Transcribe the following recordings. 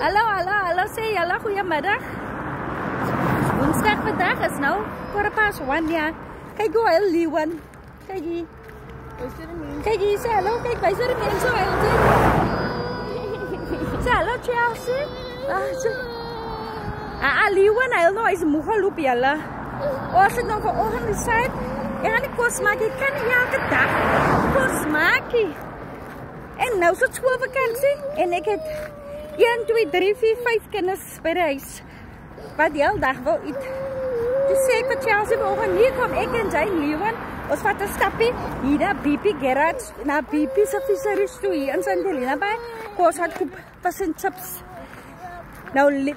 Hallo, sê hallo, goeiemiddag. Woensdag vandag is nou +1 ja. Kyk hoe heel Leeuwen. Kyk hier. Kyk hier, sê hallo, kyk, wys vir die mense hoe heel dit. Sê hallo, Chelsea. Leeuwen, nou is moeg geloop julle. Ons het nog vanoggend gesê, ek gaan nie kos maak, ek kan nie elke dag kos maak. En nou is het schoolvakansie en ek het 1, 2, 3, 4, 5 kinders by die huis wat die hele dag wil eet. Toe sê ek vir Chelsea vanoggend, hier kom ek en sy Leeuwen, ons vat 'n stapie hier na BP Garage, na BP se visseries toe hier in St. Helena by. Kos het koop vis en chips. Nou nie,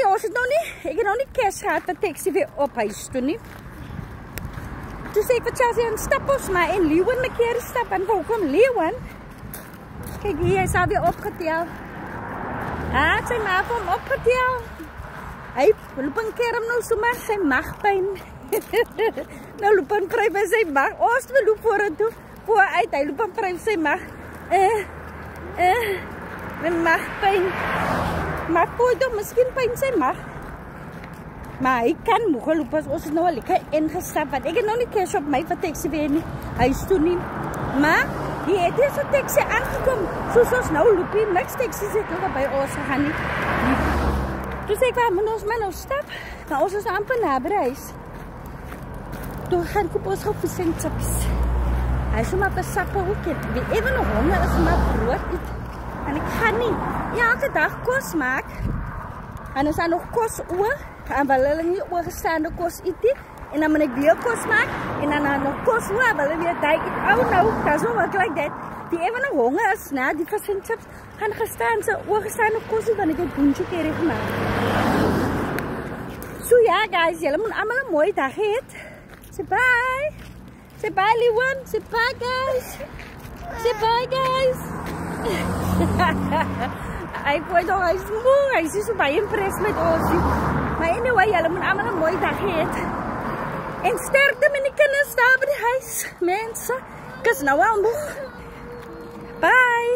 ons het nog nie, ek het nog nie cash gehad vir taxi weer op huis toe nie. Toe sê ek vir Chelsea, en stap ons maar en Leeuwen my keer stap en volkom Leeuwen. Kijk hier, hy sal weer opgetel. Sy maak hom opgetel. Hy loop en keer hom nou sommer sy magpyn. Nou loop en vryf by sy mag. Ons wil loop vorentoe, vooruit, hy loop en vryf sy mag. My magpyn. Maar voor toe, miskien pyn sy mag. Maar hy kan moeg loop, ons is nou al lekker ingestap, want ek het nog nie cash op my vir taxi weer nie, huis toe nie. Maar die het hier so taxi aangekom, soos ons nou loopie, niks taxi het ook by ons gegaan nie. Toe sê ek, waar moet ons maar nou stap? Maar ons is amper naby die huis. Toe gaan koop ons gauw vis en chips. Hy is maar besappe ook, wie even nog honger is, maar brood eet. En ek gaan nie elke dag kos maak. En is daar nog kos oor, en wil hulle nie oorgestaande kos eet nie. En dan moet ek weer kos maak, en dan nog kos oor, wil hulle weer die eet. Oh nou, dat is nog wat like dat. Die even nog honger is, na die vis en chips, gaan gestaan, sy oorgestaande kos eet, want ek het boentje keer gemaakt. So ja guys, julle moet allemaal een mooie dag hê. Say bye. Say bye Leeuwen. Say bye guys. Say bye guys. Hy voel nog, hy is moe, hy is so baie impressed met ons. Maar anyway, julle moet allemaal een mooie dag hê. En sterkte met die kinders daar by die huis. Mense, ek is nou al moe. Bye.